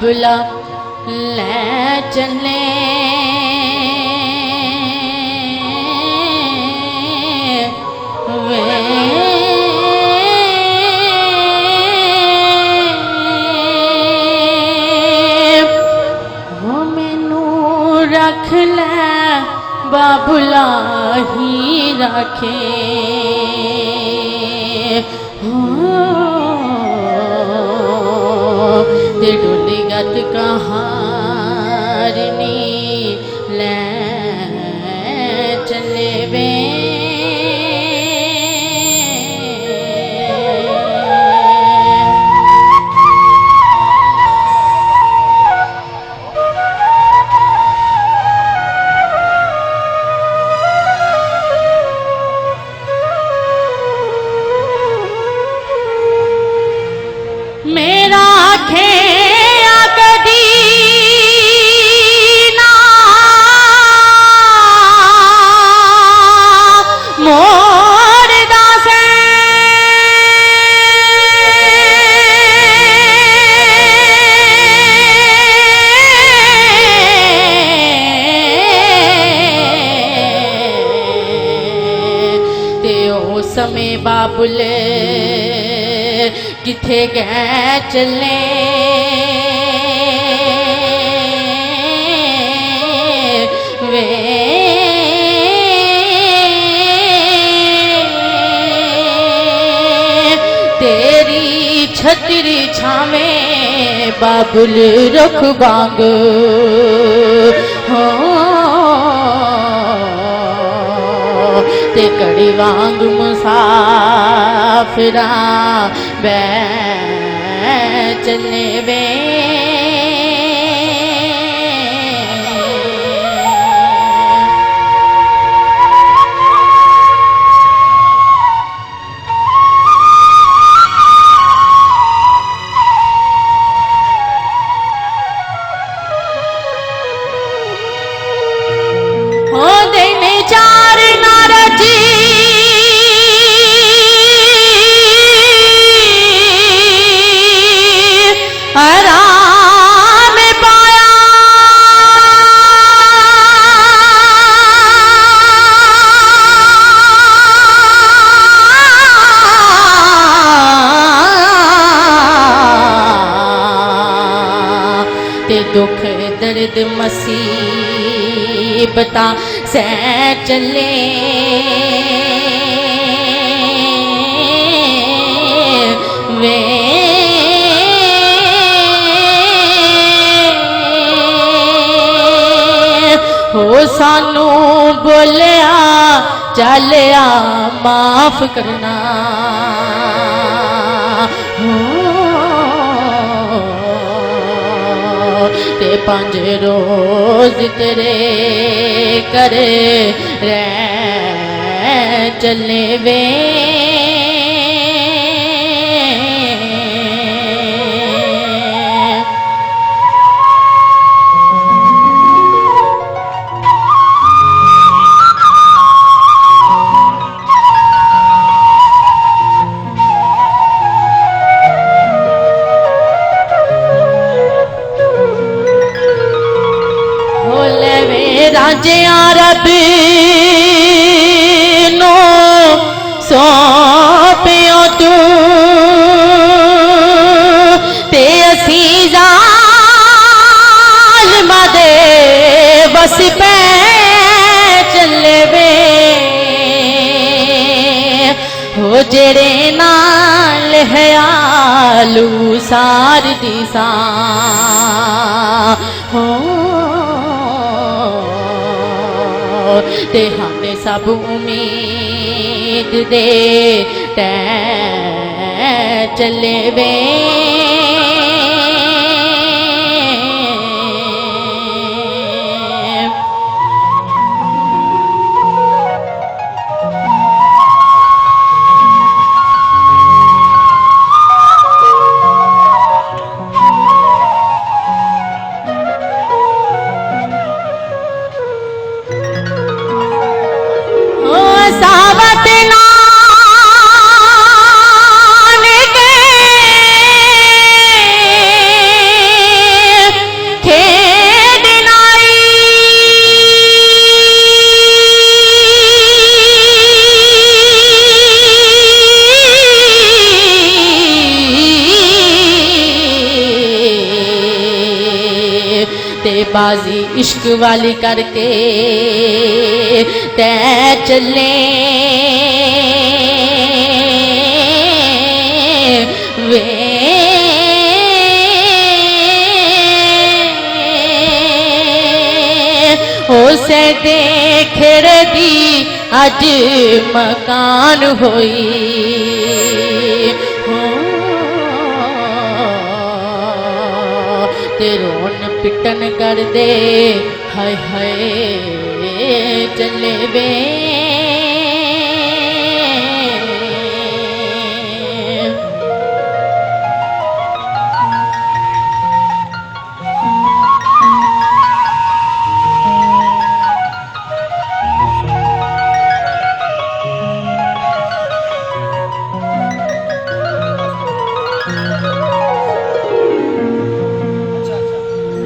बाबुला ले चले वे हो मैनू रख ले बाबुला ही रखे ते डोली गत कहारनी ले चले वे मेरा खेया कदी ना मोड़दा से ते ओ समय बाबुल किथे गए चले वे तेरी छतरी छावे बाबुल रुख बांग हो ते कड़ी वांग मुसाफिरा बै चले वे हो देने चार नारजी आराम पाया ते दुख दर्द मुसीबतां सह चले वे हो सानू बोलिया चलिया माफ करना ते 5 रोज तेरे करे रह चले वे राजिया रब नो सौंपियो तू ते असी ज़ालिमां दे बस पे चले वे हो जेड़े नाल हयालू सार दी सा हो ते हमने सब उम्मीद दे तै चले वे बाजी इश्क वाली करके तै चले वे उसे देख दी अज मकान होई ते रोन पिटन कर दे हाय हाय चले वे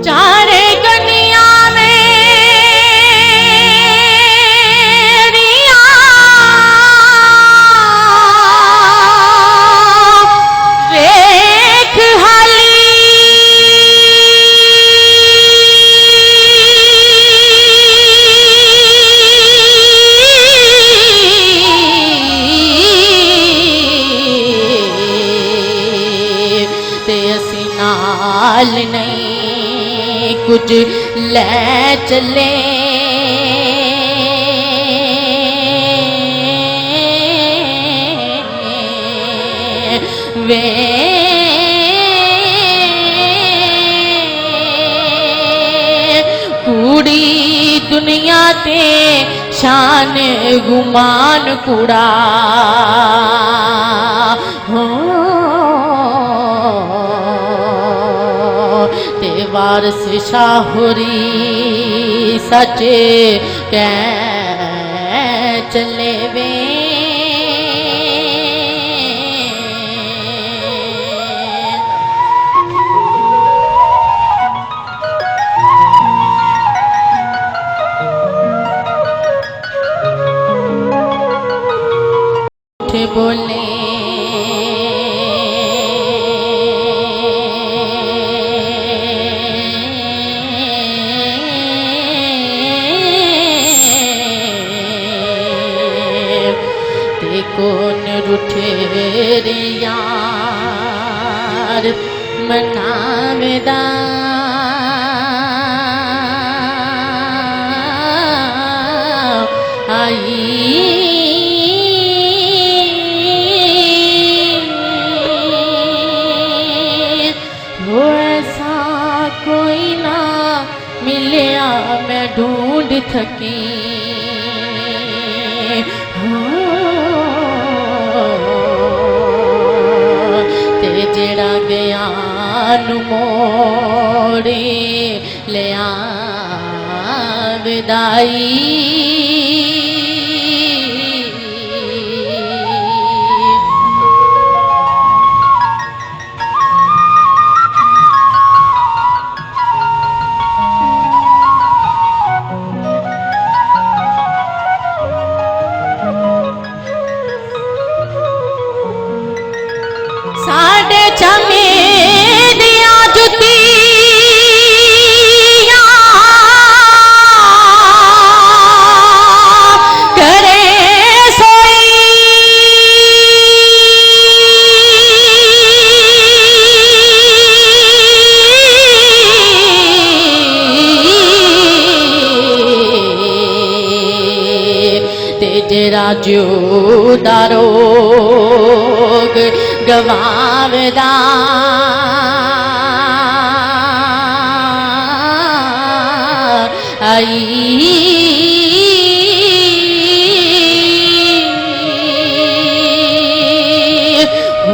चारे कनिया मेरिया वेख हाली ते असी नाल नहीं कुछ ले चले वे कूड़ी दुनिया ते शान गुमान कूड़ा हो ते वारस शाहुरी सचे कै चले वे उठे बोले कौन रूठे रे यार मनावेदा आई वो ऐसा कोई ना मिलिया मैं ढूंढ थकी जेड़ा गया मोड़ी लिया विदाई साढ़े चमे दिया जुतियां करे सोई ते जेरा जो दारोग गवावदा आई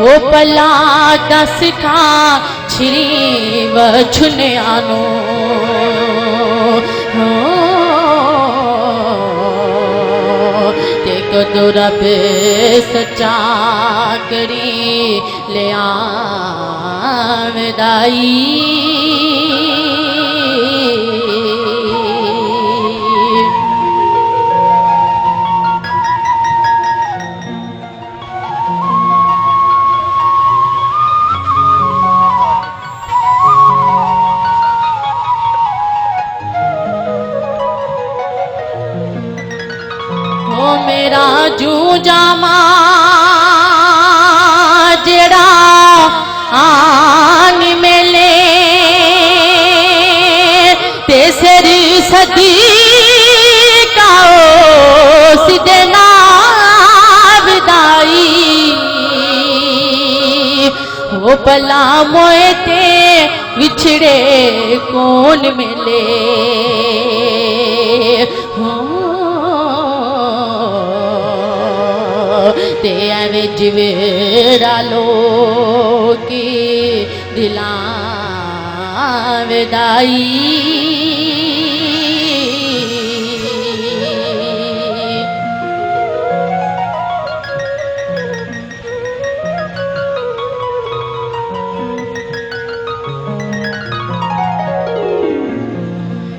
वो पला दस खा छिरी वछुने आनो कदो रब सच्चा करी ले आवेदाई जू जामा जेड़ा आन मेले तेसरी सदी काओ सिदे ना विदाई हो भला मोए ते विछड़े कौन मिले ते एवें जिवेरा लोकी दिलां विदाई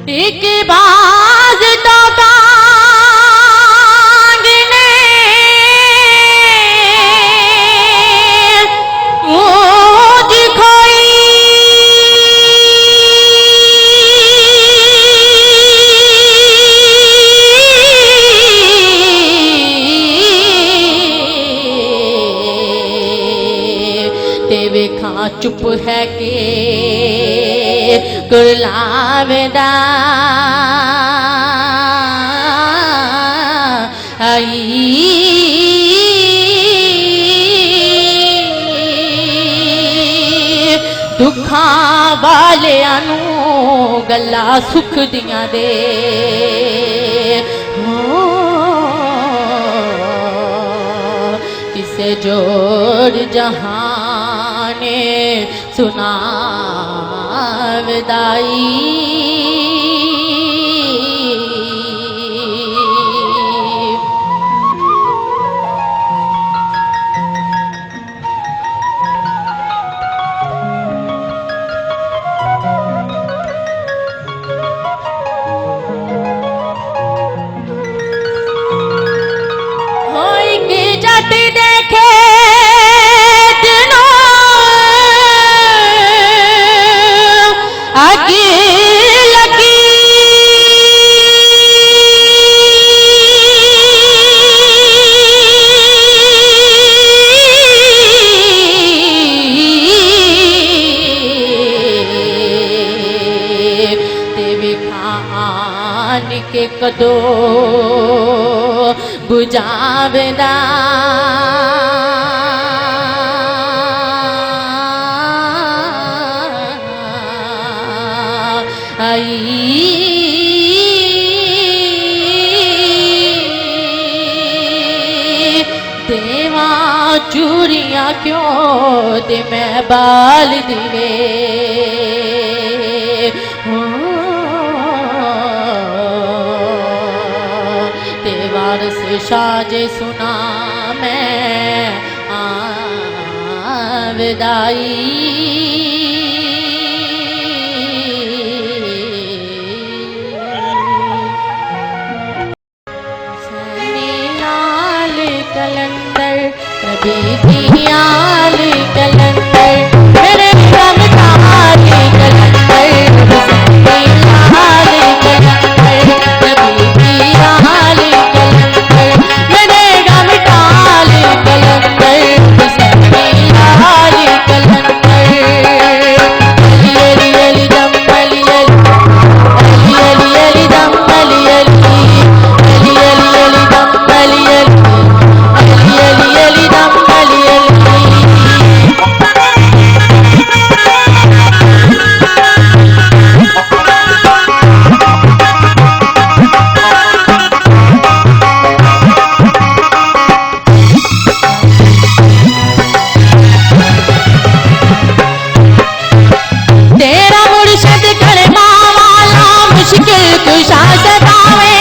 एक बाज तो बांगने मुझ खोई ते वेखा चुप है के गुलाबदा आई दुखां वालियां नू गल्ला सुख दियां दे किसे जोड़ जहाने सुना विदाई होई के जट देखे आगे लगी तेवे खान के कदो बुझावेदा आई देवा चूरियां क्यों दे मैं बाल दिवे ते वारस शाजे सुना मैं विदाई कलंदर कभी दियाल कलंदर मेरे गम ताल कलंदर लाल कलंदर कभी दियाल कलंदर मेरे गम ताल कलंदर लाल कलंदर अली अली अली दम अली अली अली अली दम अली अली अली अली अली दम अली अली अली अली दम अली अली तेरा मुर्शद कलमा वाला मुश्किल कुशा सतावे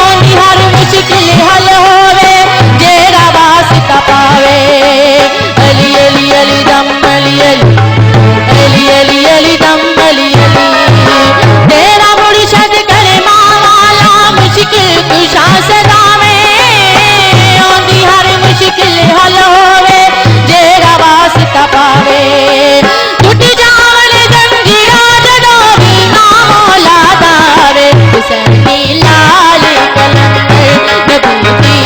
ओनी हर मुश्किल हल होवे जेरा वास्ता पावे अली अली अली दम अली अली अली अली अली दम अली अली तेरा मुर्शद कलमा वाला मुश्किल कुशा सतावे ओनी हर मुश्किल हल होवे जेरा वास्ता पावे टूट जावले जंजीरा जदों भी ना मौला दावे हुसैनी लाल कलंदर नबी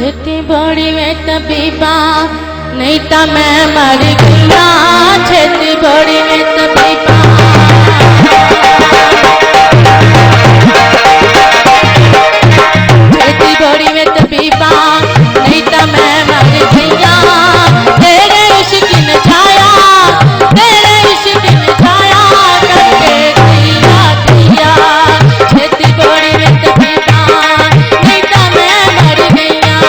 छेती बड़ी में तबीबा नहीं तो मैं मर गया। छेती बड़ी में तबीबा छेती बड़ी में तबीबा नहीं तो मैं मर गया। तेरे इश्क ने छाया तेरे इश्क ने छाया करके गया पिया। छेती बड़ी में तबीबा नहीं तो मैं मर गया।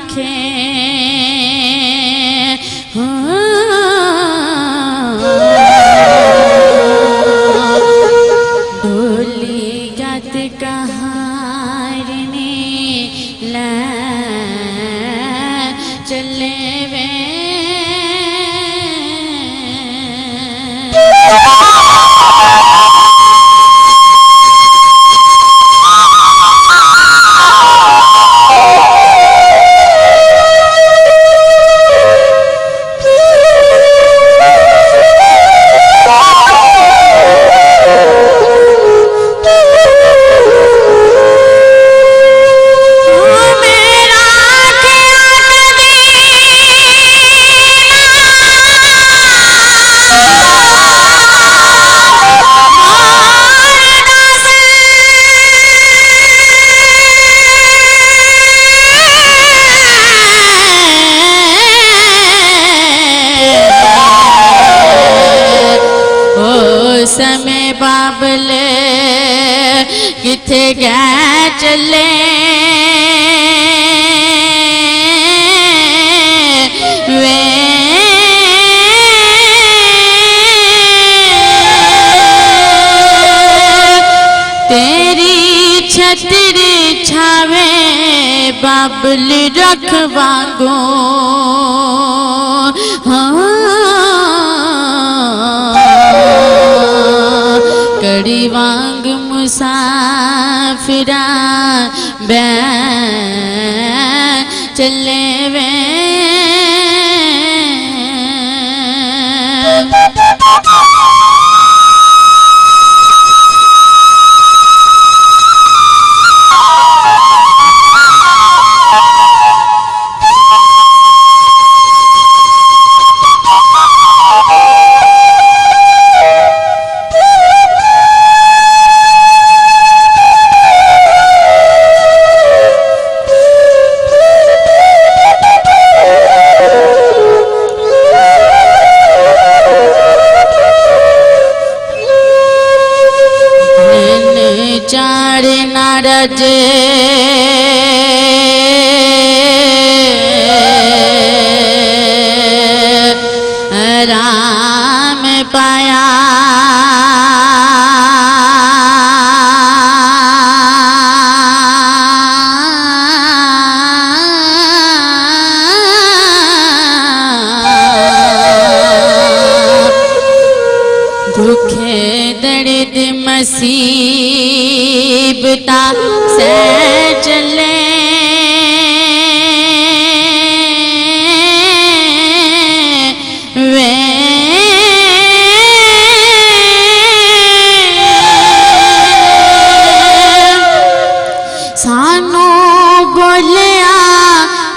आखे ढोली गत कहारने ला चले वे समय बाबल किथे गए चले वे तेरी छतर छावे बाबल रखवांगो कड़ी वांग मुसाफिरा बै चले वे चार नारज राम पाया दुखे दर्द मुसीबता से चले वे सानू बोलिया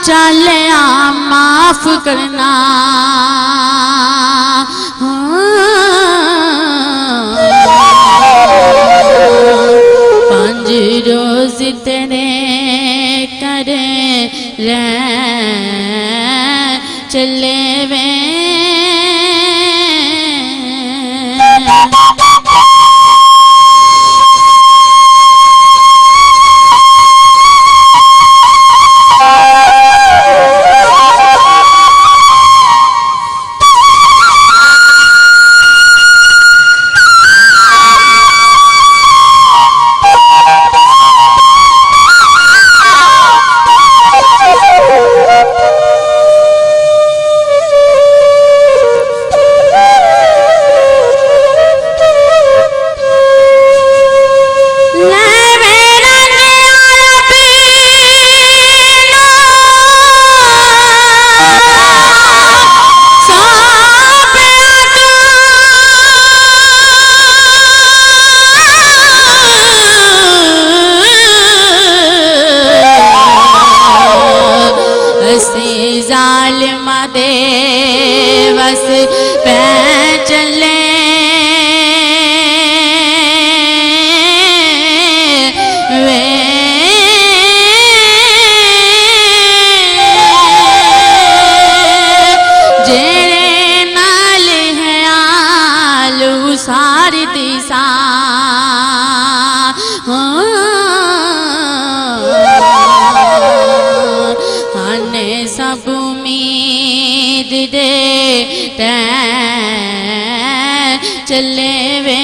चलिया माफ करना रोज तेरे करे ले चले वे दे तै चले वे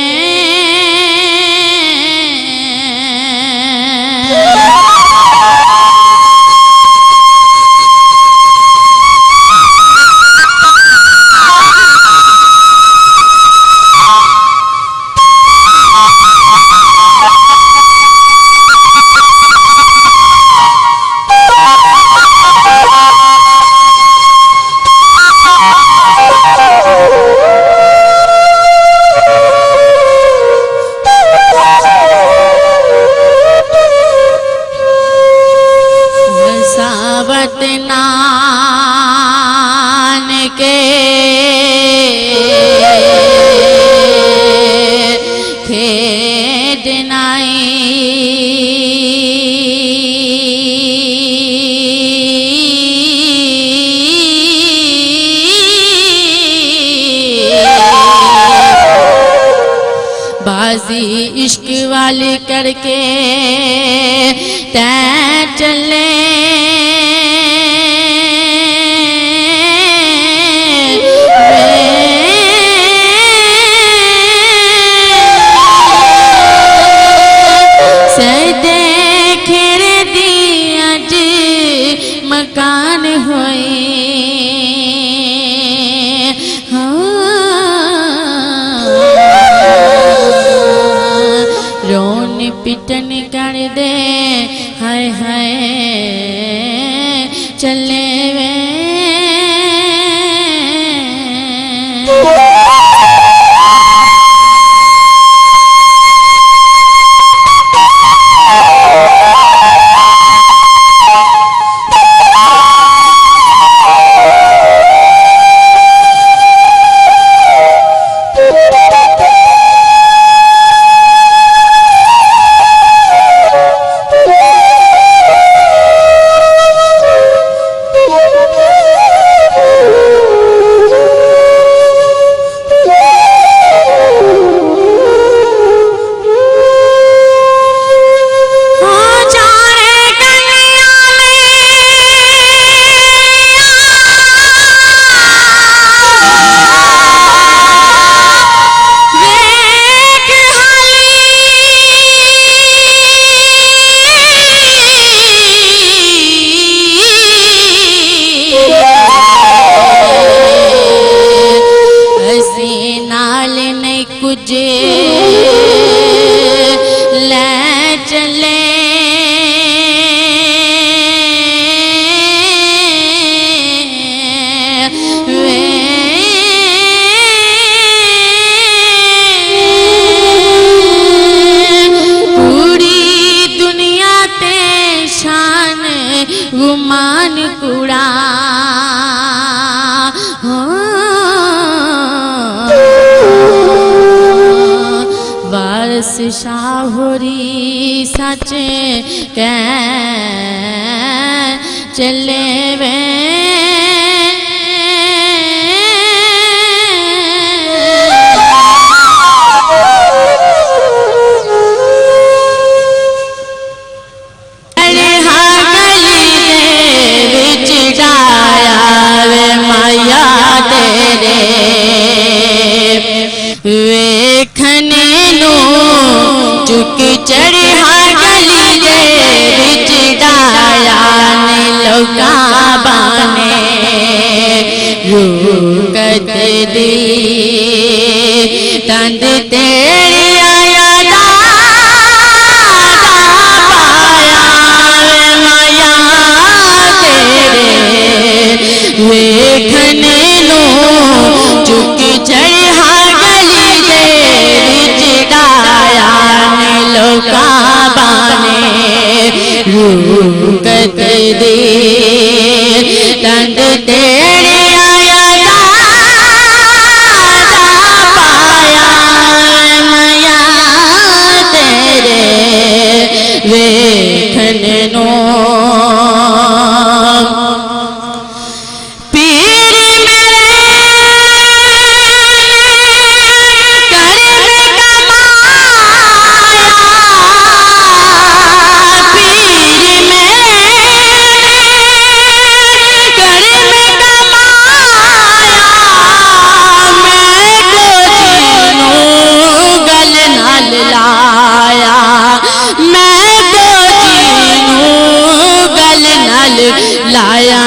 नानके खेदनाई बाजी इश्क वाली करके तै चले मकान होए रोन पिटन कर दे हाय हाय चले वे कुछ ले चले वे पूरी दुनिया ते शान गुमान कुड़ा वारस शाहोरी सच कह चले वे वेखने नो चुक चढ़ा गली दे विच डाया ने लोका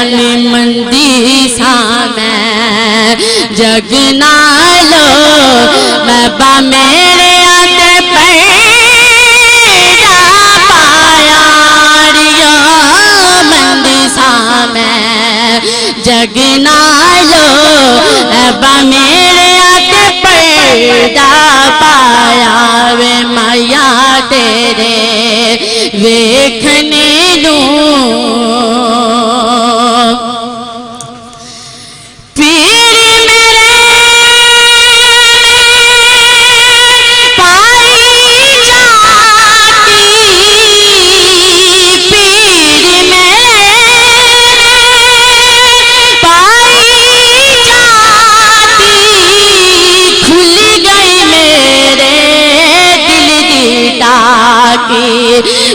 नी मंदी सा मैं जग नालो मैं बा मेरे आते पैदा पाया रिया मंदी सा मैं जग नालो मैं बा मेरे आते पैदा पाया वे माया तेरे वेखने नू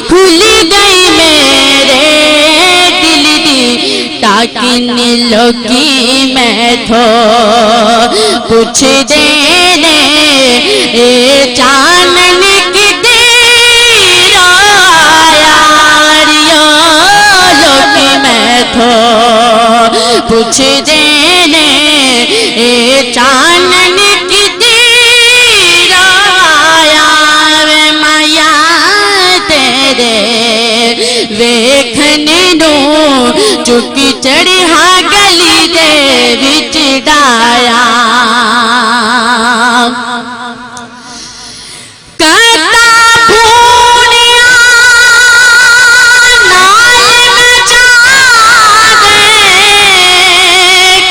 खुली गई मेरे दिल दी ताकि नीलों मैं थो पूछ देने ए चानन की देरो यारियो लोकी मैं थो पूछ देने ए चानन की देरो यार माया वेखने नू चुकी चढ़ी हाँ गली दे विच डाया करता फूनिया नाल मचा दे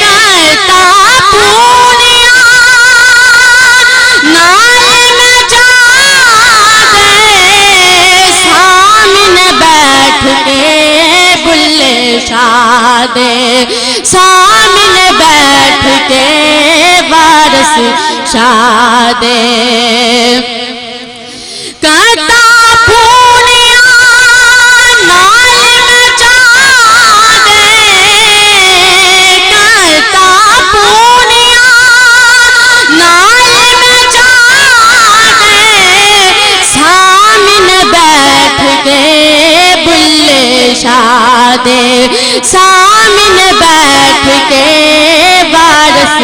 करता फूनिया नाल मचा दे सामने बैठ के बुल्ले शादे सामने बैठ के वारस शादे करता फूनिया नाल मचा दे करता फूनिया नाल मचा दे सामने बैठ के बुल्ले शादे सामने बैठ के वारस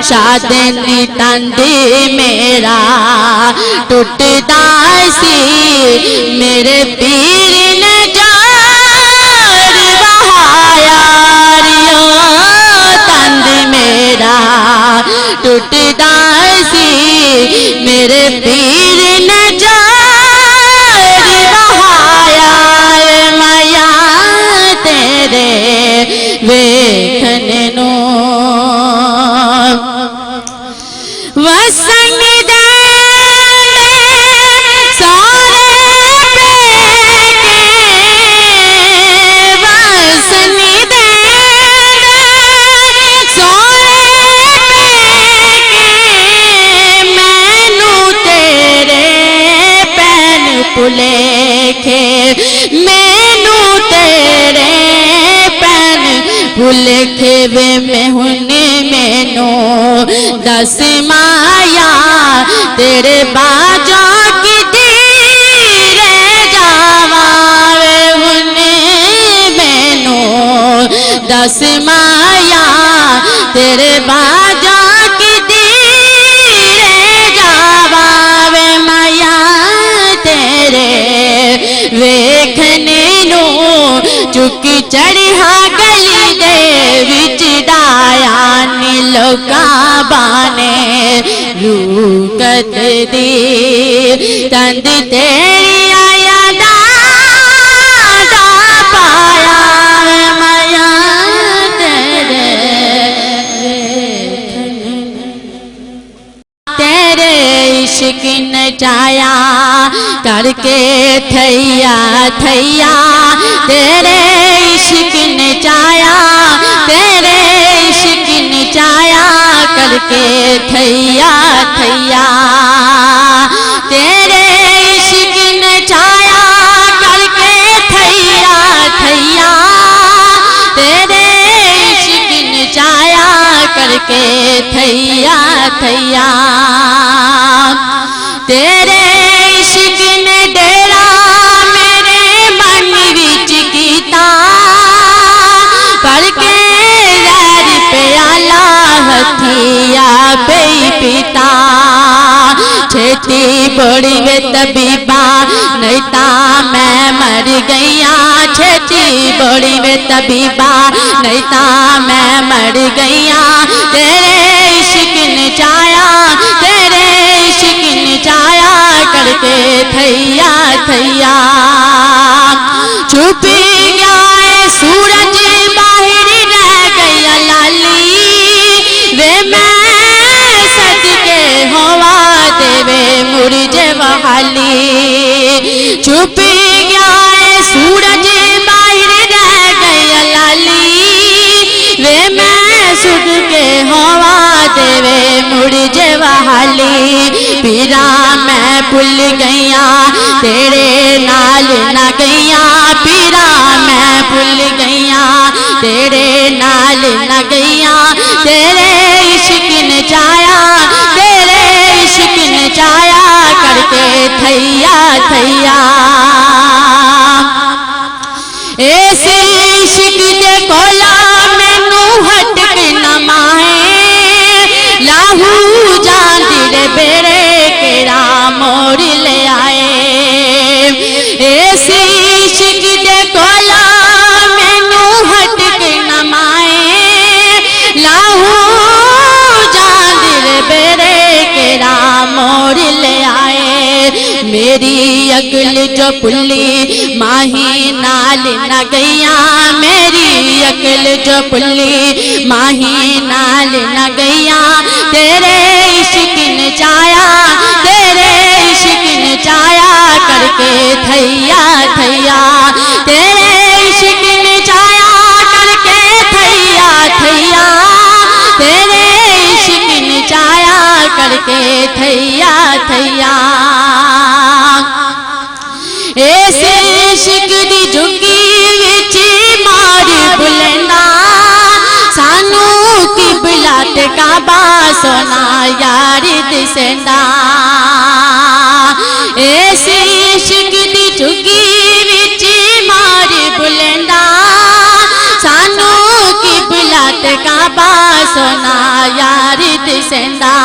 शादे नी तंदी मेरा टुटदा सी मेरे पीर ने जार बहाया रियो तंद मेरा टुटदा सी मेरे पीर ने जार बहाया माया तेरे वेखने नू वसन दे सारे पेके वसन दे सारे पेके मैनू तेरे पैन भुलेखे मैनू तेरे पैन भुलेखे वे मैं हुने मैनू दस माया तेरे बाजा की धीरे जावा वे हुने मैनू दस माया तेरे बाजा की धीरे जावा वे माया तेरे वेखने नू चुकी चढ़ी हाँ गली दे विच डाया नीलोका बाने रूकत दी तंद तेरी आया दादा पाया माया तेरे तेरे इश्क नचाया करके थैया थैया तेरे इश्क नचाया तेरे इश्क नचाया करके थैया थैया तेरे इश्क नचाया करके थैया थैया तेरे इश्क नचाया करके थैया थैया तेरे इश्क ने डेरा मेरे मन विच कीता पर छेती बड़ी वे तबीबा नहीं ता मैं मर गईया छेती बड़ी वे तबीबा नहीं ता मैं मर गईया तेरे इश्क ने चाया तेरे इश्क ने चाया करके थैया थैया छुप गया सूरज बाहर रह गया लाली वे मैं सदके हवा देवे मुरझे बहाली छुप गया सूरज बाहर रह गया लाली वे मैं सदके हवा देवे मुरझे बहाली पीरा मैं भुल गईया तेरे नाल ना गईया पीरा मैं भुल गईया तेरे नाल ना गईया तेरे इश्क ने चाया तेरे इश्क ने चाया करके थैया थैया इस इश्क दे कोला मैनू हटक ना माहे लाहू जांदी रे बेरे केड़ा मोर ले आए इस इश्क दे कोला मैनू हटक ना माए लाहू जांदी रे बेरे केड़ा मोर ले आए मेरी अकल जो पुल्ली माही नाल न गईया मेरी अकल जो पुल्ली माही नाल न गईया तेरे इश्क ने चाया तेरे इश्क ने चाया करके थैया थैया तेरे इश्क ने चाया करके थैया थैया तेरे इश्क ने चाया करके थैया थैया इस इश्क दी झुगी विच मार बुलंदा सानू किबला ते काबा सोना यार दिसंदा इस इश्क दी झुगी विच मार बुलंदा सानू किबला ते काबा सोना यार दिसंदा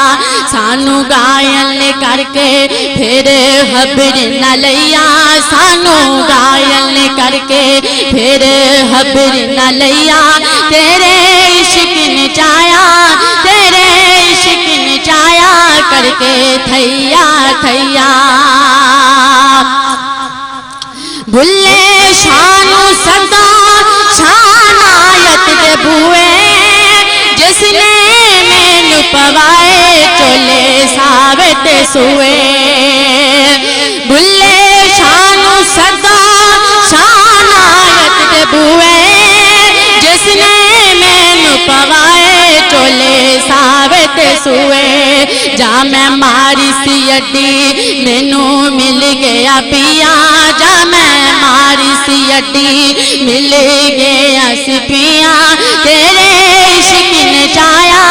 सानू गायल करके फिर हबर न लैया सानू गायल करके फिर हबर न लैया तेरे इश्क ने चाया तेरे इश्क ने चाया करके थैया थैया भुल्ले शानू सदा शानायत दे बुए जिसने मैनू पवाए चोले साबित सुए भुल्ले शानू सदा शानायत दे बुए जिसने मैनू पवाए चोले साबित सुए जा मैं मारी सी अड्डी मैनू मिल गया पिया जा मैं मारी सी अड्डी मिल गया सी पिया तेरे इश्क ने चाया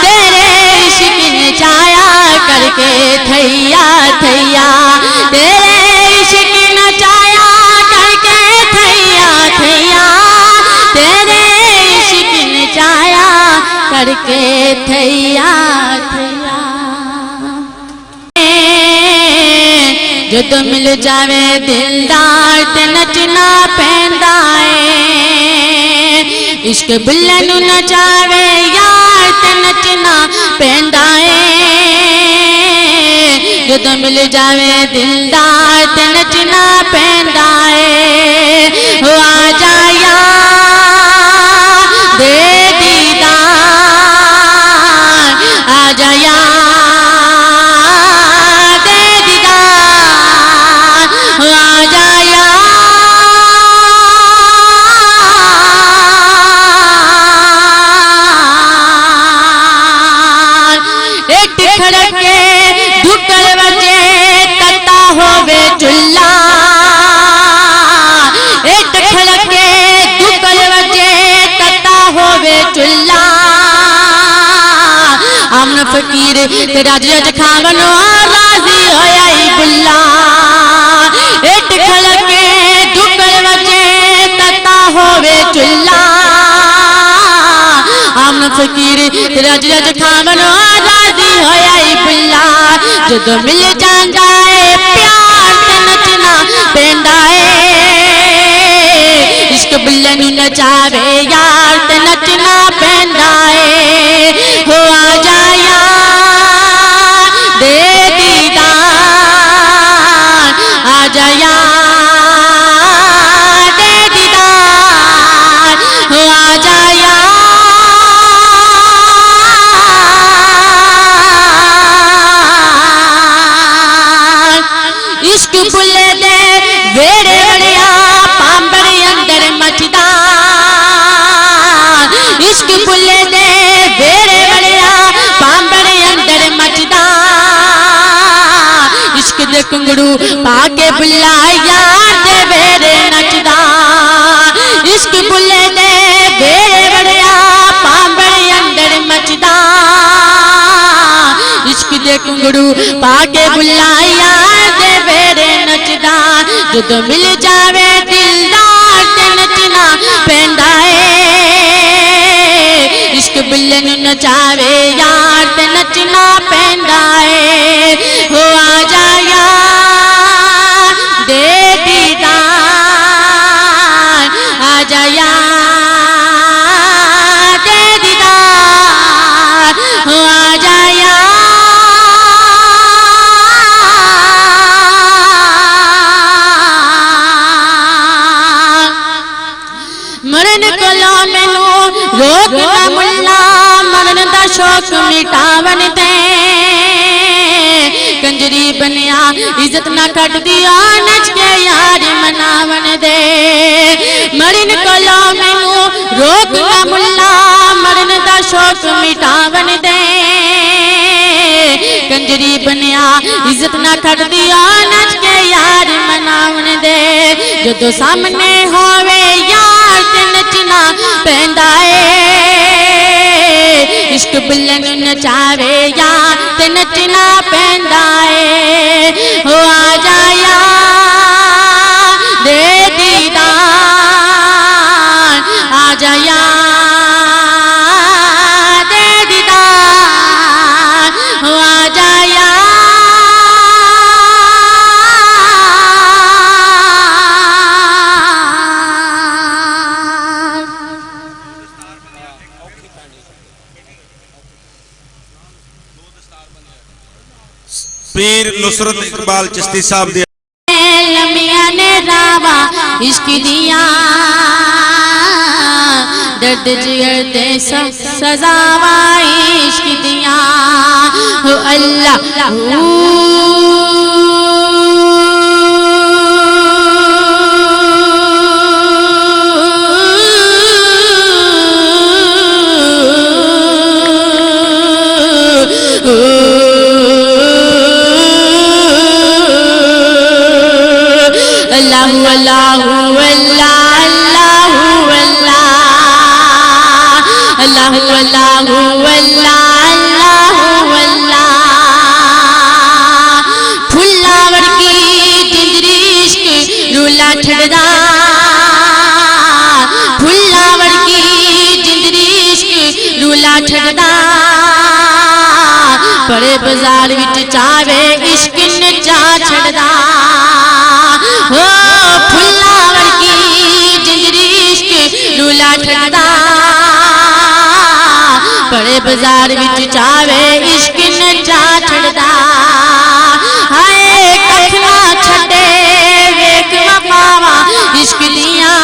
तेरे इश्क ने चाया करके थैया थैया तेरे इश्क ने चाया करके थैया थैया तेरे इश्क ने चाया करके थैया थैया जदों मिल जावे दिलदार ते नचना पैंदा है इश्क बुल्ले नू नचावे यार ते नचना पैंदा है जदों मिल जावे दिलदार ते नचना पैंदा है आ जा यार दे दीदार आ जा यार दे दीदार आ जा यार एक खड़के दुकर बजे तता होवे चुल्ला एक खड़के दुकर बजे तता होवे चुल्ला अमन फकीर तेरा जज खावनो राजी होया बुल्ला एक खड़के दुकर बजे तता होवे चुल्ला अमन फकीर तेरा जज खावनो राजी होया बुल्ला जदों मिल जांदा है प्यार ते नचना पैंदा है। इश्क बुल्ले नू नचावे यार ते नचना पैंदा है। हो आ जा यार दे दीदार, आ जा यार दे दीदार, हो आ जा यार। इश्क बुल्ले दे वेड़े वड़िया पांबड़ अंदर मचदा, इश्क बुल्ले दे वेड़े वड़िया पांबड़ अंदर मचदा। इश्क दे घुंघरू पाके बुल्ला यार दे वेड़े नचदा। इश्क बुल्ले दे वेड़े वड़िया पांबड़ अंदर मचदा। इश्क दे घुंघरू पाके बुल्ला यार दे वेड़े नचदा। जदों मिल जावे दिलदार ते नचना पैंदा है। इश्क बुल्ले नू नचावे यार ते नचना पैंदा है। हो आ जा यार दे दीदार, आ जा यार दे दीदार, हो आ जा यार। मरन कोला मैनू रोक ना मुल्ला, मरन दा शौक मिटावन दे। कंजरी बनिया इज्जत ना कट दिया, नच के यार मनावन दे। मरन कोला मैनू रोक ना मुल्ला, मरन दा शौक मिटावन दे। कंजरी बनिया इज्जत ना कट दिया, नच के यार मनावन दे। जदों सामने होवे यार ते नचना पैंदा है। इश्क बुल्ले नू नचावे यार ते नचना पैंदा है। हो आ जा यार दे दीदार, आ जा यार दे दीदार, हो आ जा यार। पीर नुसरत इकबाल चिश्ती साहब दे लमिया ने रावा इश्क दिया, दर्द जिगर दे सजावा इश्क दिया। हो अल्लाह अल्लाहु अल्लाहु अल्लाह अल्लाहु अल्लाह अल्लाहु अल्लाहु अल्लाह अल्लाहु अल्लाह। फुल्लावर की जिंदरी इश्क रूला छड़दा, फुल्लावर की जिंदरी इश्क रूला छड़दा। बड़े बाजार विच चावे इश्क नचा छड़दा। हो फुल्लावर की जिंदरी इश्क रूला छड़दा। बड़े बाजार विच चावे इश्क नचा छड़दा। हाय कख ना छड़े वेख वफावा इश्क दिया,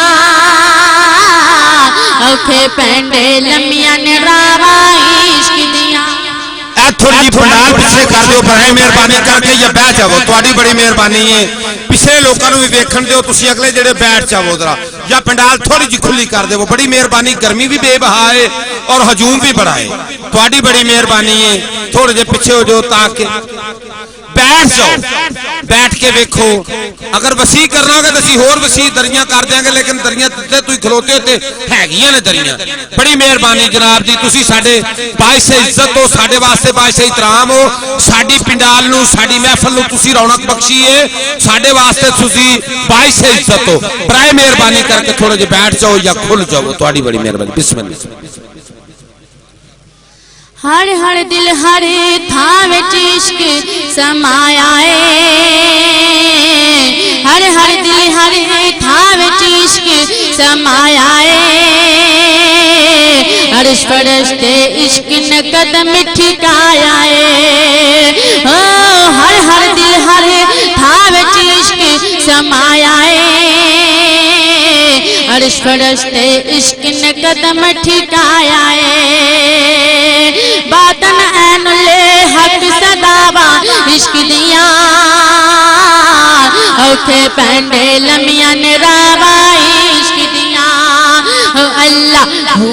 औखे पैंडे लम्मिया ने रावा इश्क दिया। थोड़ी पंडाल पिछले कर दो बड़े मेहरबानी करके या बैठ जाओ, थोड़ी बड़ी मेहरबानी है। पिछले लोगों भी वेखन दो, तुसी अगले जेडे बैठ जाओ जरा, या पंडाल थोड़ी जी खुली कर दो, बड़ी मेहरबानी। गर्मी भी बेबहा है और हजूम भी बड़ा है, थोड़ी बड़ी मेहरबानी है। थोड़े जे पिछे हो जाओ ताकि बैठ जाओ, बैठ के वेखो। अगर वसी करना होगा तो असीं होर वसी दरियां कर देंगे, लेकिन दरियां ते तुसीं खलोते ते हैगियां ने दरियां। बड़ी मेहरबानी जनाब जी, तुसीं साडे बाइसे इज्जत हो, साडे वास्ते बाइसे इतराम हो। साडी पिंडाल नूं, साडी महफल नूं तुसीं रौनक बख्शी है, साडे वास्ते तुसीं बाइसे इज्जत हो। बराए मेहरबानी करके थोड़े जे बैठ जाओ या खुल जाओ, तुहाडी बड़ी मेहरबानी। बिस्मिल्लाह। हर हर दिल हर थावे इश्क समाया हर हर दिल हर थावे इश्क समाया अर्श फरिश्ते इश्क न कदम ठिकाया हो हर हर दिल हर थावे इश्क समाया अर्श फरिश्ते इश्क न कदम ठिकाया बातन ऐनुले हक सदावा इश्क दिया औखे पैंडे लमिया ने रावा इश्क दिया हो अल्लाह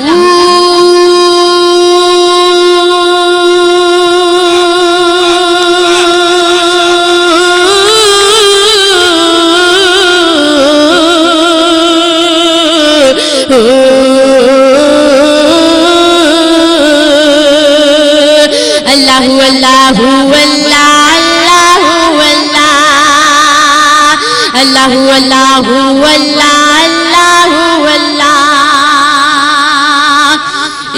अल्लाहु अल्लाहु अल्लाह अल्लाहु अल्लाहु अल्लाहु अल्लाह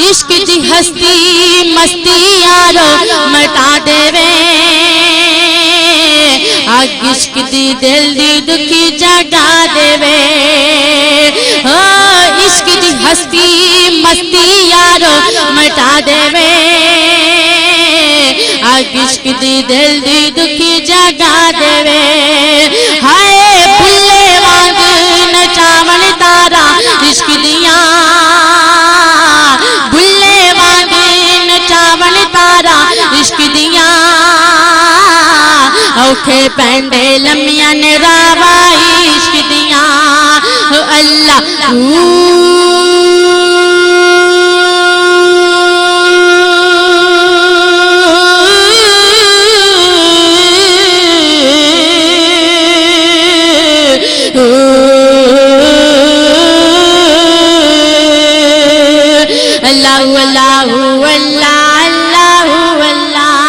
इश्क दी हस्ती मस्ती यारो मटा देवे आग इश्क दी दिल दी दुखी जगा देवे हो इश्क दी हस्ती मस्ती यारो मटा देवे आग इश्क दी दिल दी दुखी जगा देवे हाय बुल्ले वांग नचावन तारा इश्क दिया बुल्ले वांग नचावन तारा इश्क दिया औखे पैंडे लमिया ने रावा इश्क दिया हो अल्लाह अल्लाहु अल्लाहु अल्लाहु अल्लाह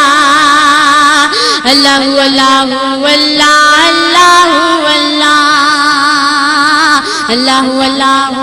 अल्लाहु अल्लाहु अल्लाहु अल्लाहु अल्लाह अल्लाहु अल्लाहु